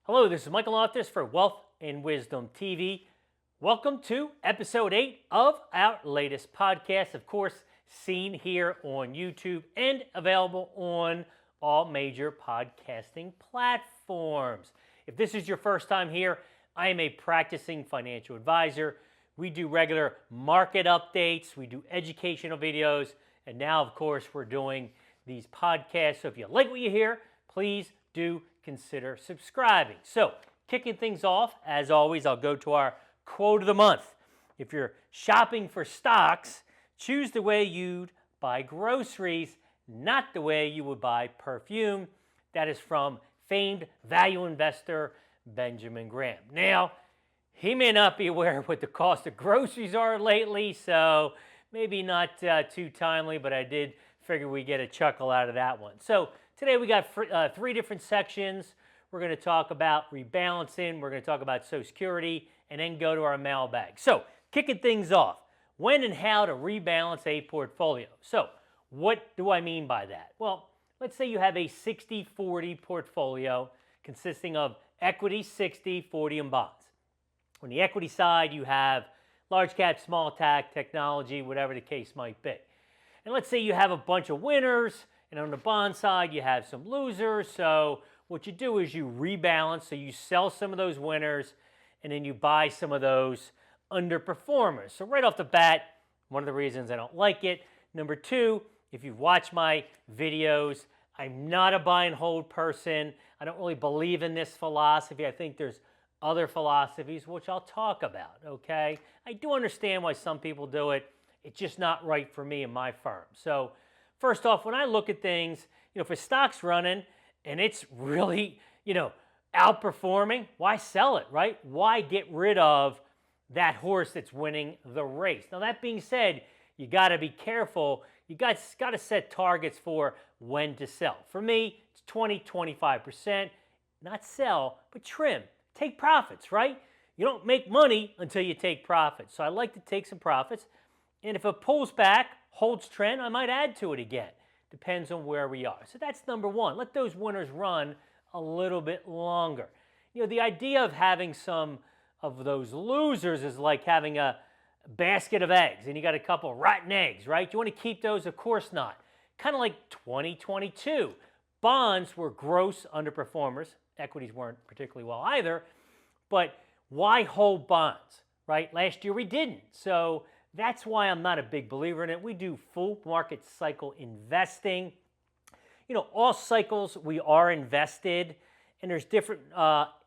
Hello, this is Michael Loftus for Wealth and Wisdom TV. Welcome to episode 8 of our latest podcast. Of course, seen here on YouTube and available on all major podcasting platforms. If this is your first time here, I am a practicing financial advisor. We do regular market updates, we do educational videos, and now, of course, we're doing these podcasts. So if you like what you hear, please do consider subscribing. So, kicking things off, as always, I'll go to our quote of the month. If you're shopping for stocks, choose the way you'd buy groceries, not the way you would buy perfume. That is from famed value investor Benjamin Graham. Now, he may not be aware of what the cost of groceries are lately, so maybe not too timely, but I did figure we'd get a chuckle out of that one. So, today we got three different sections. We're going to talk about rebalancing, we're going to talk about Social Security, and then go to our mailbag. So, kicking things off, when and how to rebalance a portfolio. So, what do I mean by that? Well, let's say you have a 60-40 portfolio consisting of equity 60, 40, and bonds. On the equity side, you have large cap, small cap, technology, whatever the case might be. And let's say you have a bunch of winners, and on the bond side, you have some losers. So what you do is you rebalance. So you sell some of those winners, and then you buy some of those underperformers. So right off the bat, one of the reasons I don't like it. Number two, if you've watched my videos, I'm not a buy and hold person. I don't really believe in this philosophy. I think there's other philosophies, which I'll talk about, okay? I do understand why some people do it. It's just not right for me and my firm. So first off, when I look at things, if a stock's running and it's really, outperforming, why sell it, right? Why get rid of that horse that's winning the race? Now, that being said, you got to be careful. You got to set targets for when to sell. For me, it's 20, 25%. Not sell, but trim. Take profits, right? You don't make money until you take profits. So I like to take some profits. And if it pulls back, holds trend, I might add to it again. Depends on where we are. So that's number one. Let those winners run a little bit longer. The idea of having some of those losers is like having a basket of eggs and you got a couple rotten eggs, right? You want to keep those? Of course not. Kind of like 2022. Bonds were gross underperformers. Equities weren't particularly well either. But why hold bonds, right? Last year we didn't. So that's why I'm not a big believer in it. We do full market cycle investing. All cycles we are invested, and there's different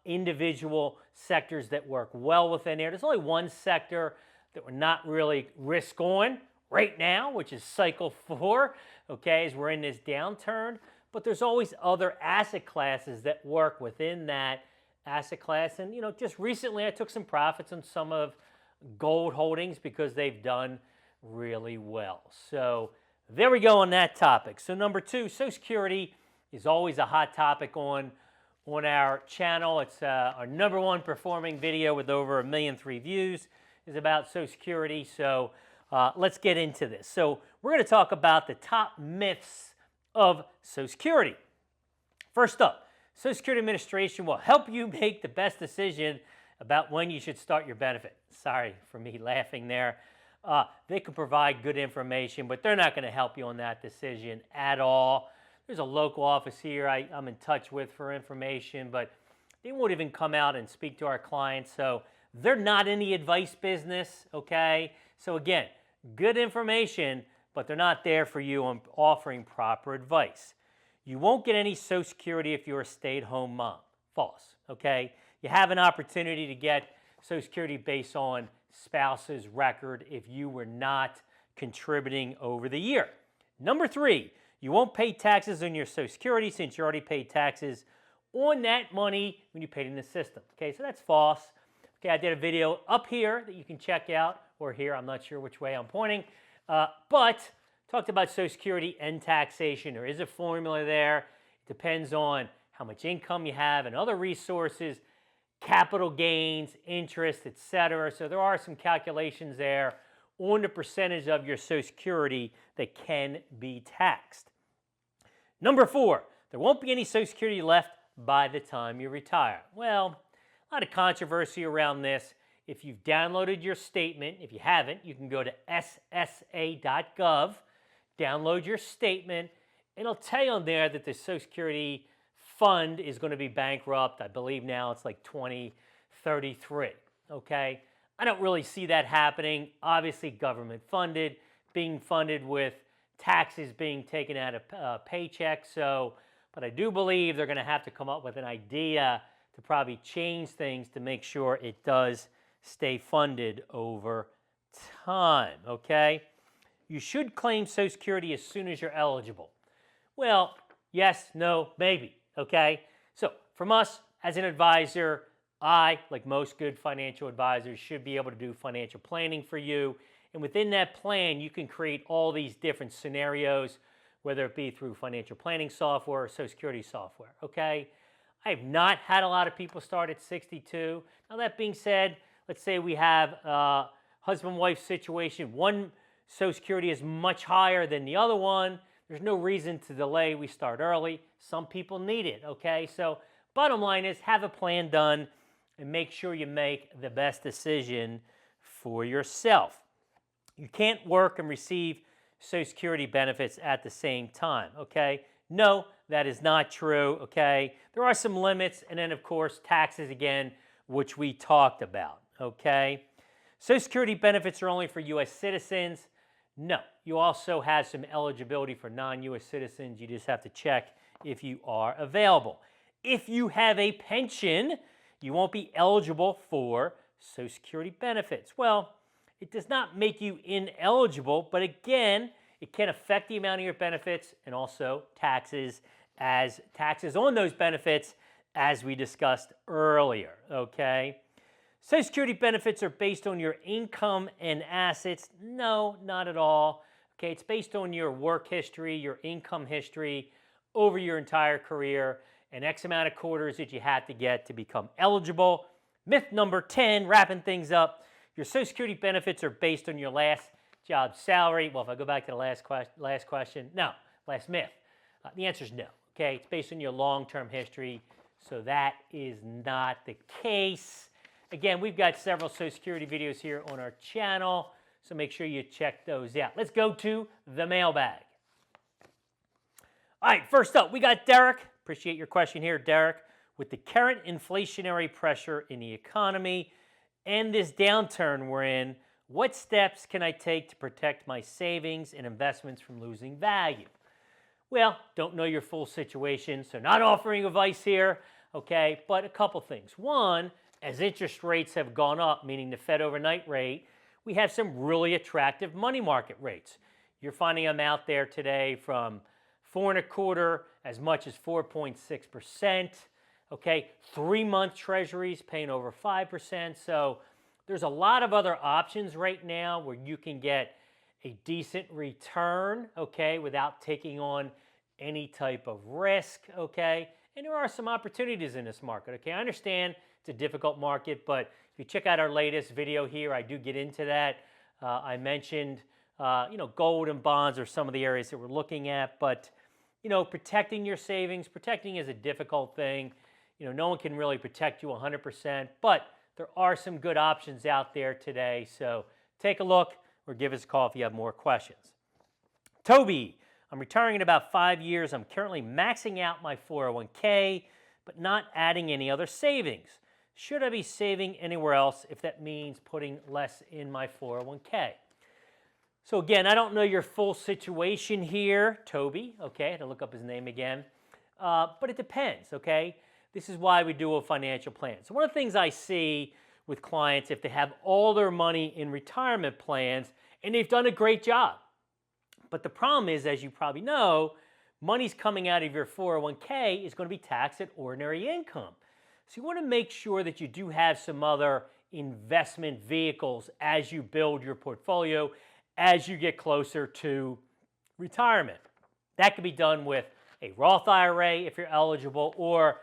individual sectors that work well within there. There's only one sector that we're not really risk on right now, which is cycle 4, okay, as we're in this downturn. But there's always other asset classes that work within that asset class. And, just recently I took some profits on some of gold holdings because they've done really well. So there we go on that topic. So number 2, Social Security is always a hot topic on our channel. It's our number 1 performing video with over 1.3 million views is about Social Security. So let's get into this. So we're going to talk about the top myths of Social Security. First up, Social Security Administration will help you make the best decision about when you should start your benefit. Sorry for me laughing there. They can provide good information, but they're not going to help you on that decision at all. There's a local office here I'm in touch with for information, but they won't even come out and speak to our clients. So they're not in the advice business, okay? So again, good information, but they're not there for you on offering proper advice. You won't get any Social Security if you're a stay-at-home mom. False, okay? You have an opportunity to get Social Security based on spouse's record if you were not contributing over the year. Number 3, you won't pay taxes on your Social Security since you already paid taxes on that money when you paid in the system. Okay, so that's false. Okay, I did a video up here that you can check out, or here, I'm not sure which way I'm pointing, but talked about Social Security and taxation. There is a formula there. It depends on how much income you have and other resources, capital gains, interest, etc. So there are some calculations there on the percentage of your Social Security that can be taxed. Number 4, there won't be any Social Security left by the time you retire? Well, a lot of controversy around this. If you've downloaded your statement, if you haven't, you can go to ssa.gov, download your statement, and it'll tell you on there that the Social Security fund is going to be bankrupt. I believe now it's like 2033, okay? I don't really see that happening. Obviously, government funded, being funded with taxes being taken out of paychecks. But I do believe they're going to have to come up with an idea to probably change things to make sure it does stay funded over time, okay? You should claim Social Security as soon as you're eligible. Well, yes, no, maybe, okay? So from us as an advisor, I, like most good financial advisors, should be able to do financial planning for you. And within that plan, you can create all these different scenarios, whether it be through financial planning software or Social Security software, okay? I have not had a lot of people start at 62. Now, that being said, let's say we have a husband-wife situation. One Social Security is much higher than the other one. There's no reason to delay. We start early. Some people need it, okay? So bottom line is have a plan done and make sure you make the best decision for yourself. You can't work and receive Social Security benefits at the same time, okay? No, that is not true, okay? There are some limits, and then, of course, taxes again, which we talked about, okay? Social Security benefits are only for U.S. citizens. No, you also have some eligibility for non-U.S. citizens. You just have to check if you are available. If you have a pension, you won't be eligible for Social Security benefits. Well, it does not make you ineligible, but again, it can affect the amount of your benefits and also taxes on those benefits, as we discussed earlier, okay? Social Security benefits are based on your income and assets. No, not at all. Okay, it's based on your work history, your income history over your entire career, and X amount of quarters that you have to get to become eligible. Myth number 10, wrapping things up. Your Social Security benefits are based on your last job salary. Well, if I go back to the last question, no, last myth. The answer is no, okay? It's based on your long-term history, so that is not the case. Again, we've got several Social Security videos here on our channel, so make sure you check those out. Let's go to the mailbag. All right, first up, we got Derek. Appreciate your question here, Derek. With the current inflationary pressure in the economy and this downturn we're in, what steps can I take to protect my savings and investments from losing value? Well, don't know your full situation, so not offering advice here, okay? But a couple things. One, as interest rates have gone up, meaning the Fed overnight rate, we have some really attractive money market rates. You're finding them out there today from 4.25% as much as 4.6%. Okay, 3-month treasuries paying over 5%. So there's a lot of other options right now where you can get a decent return, okay, without taking on any type of risk, okay? And there are some opportunities in this market, okay? I understand it's a difficult market, but if you check out our latest video here, I do get into that. I mentioned, gold and bonds are some of the areas that we're looking at, but, protecting your savings, protecting is a difficult thing. No one can really protect you 100%, but there are some good options out there today. So take a look or give us a call if you have more questions. Toby, I'm retiring in about 5 years. I'm currently maxing out my 401k, but not adding any other savings. Should I be saving anywhere else if that means putting less in my 401k? So again, I don't know your full situation here, Toby. Okay, I had to look up his name again. But it depends, okay? This is why we do a financial plan. So one of the things I see with clients, if they have all their money in retirement plans, and they've done a great job. But the problem is, as you probably know, money's coming out of your 401k is going to be taxed at ordinary income. So you want to make sure that you do have some other investment vehicles as you build your portfolio, as you get closer to retirement. That can be done with a Roth IRA if you're eligible, or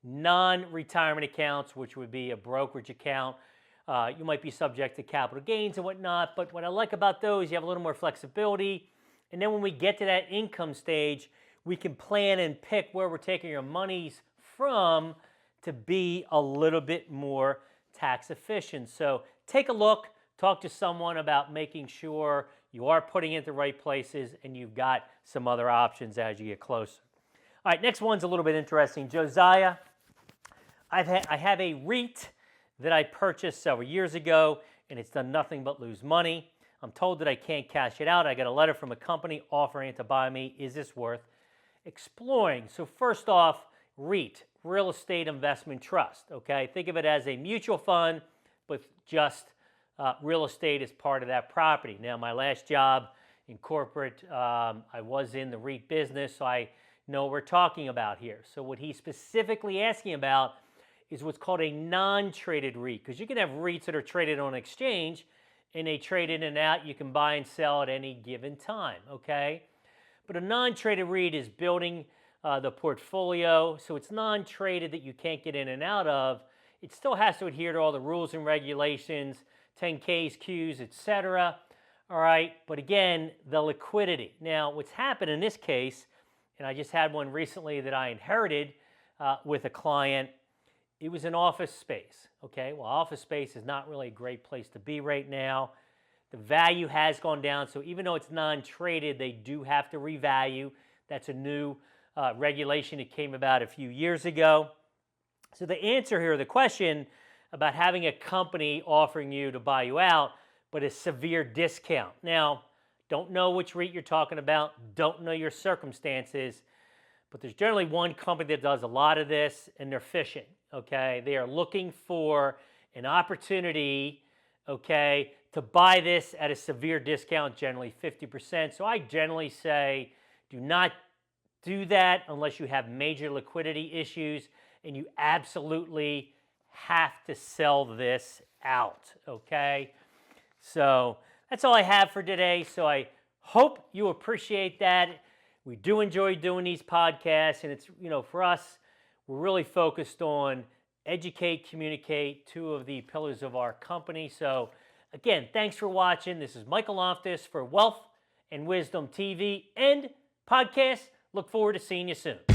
non-retirement accounts, which would be a brokerage account. You might be subject to capital gains and whatnot, but what I like about those, you have a little more flexibility. And then when we get to that income stage, we can plan and pick where we're taking our monies from to be a little bit more tax efficient. So take a look, talk to someone about making sure you are putting it in the right places and you've got some other options as you get closer. All right, next one's a little bit interesting. Josiah, I have a REIT that I purchased several years ago, and it's done nothing but lose money. I'm told that I can't cash it out. I got a letter from a company offering it to buy me. Is this worth exploring? So first off, REIT, Real Estate Investment Trust, okay? Think of it as a mutual fund, but just real estate is part of that property. Now, my last job in corporate, I was in the REIT business, so I know what we're talking about here. So what he's specifically asking about is what's called a non-traded REIT, because you can have REITs that are traded on exchange, and they trade in and out. You can buy and sell at any given time, okay? But a non-traded REIT is building the portfolio, so it's non-traded that you can't get in and out of. It still has to adhere to all the rules and regulations, 10Ks, Qs, etc. All right, but again, the liquidity. Now, what's happened in this case, and I just had one recently that I inherited with a client, it was an office space, okay? Well, office space is not really a great place to be right now. The value has gone down, so even though it's non-traded, they do have to revalue. That's a new regulation that came about a few years ago. So the answer here, the question about having a company offering you to buy you out, but a severe discount. Now, don't know which REIT you're talking about, don't know your circumstances, but there's generally one company that does a lot of this, and they're fishing, okay? They are looking for an opportunity, okay, to buy this at a severe discount, generally 50%. So I generally say do not do that unless you have major liquidity issues and you absolutely have to sell this out, okay? So that's all I have for today. So I hope you appreciate that. We do enjoy doing these podcasts, and it's, for us, we're really focused on educate, communicate, two of the pillars of our company. So again, thanks for watching. This is Michael Loftus for Wealth and Wisdom TV and podcast. Look forward to seeing you soon.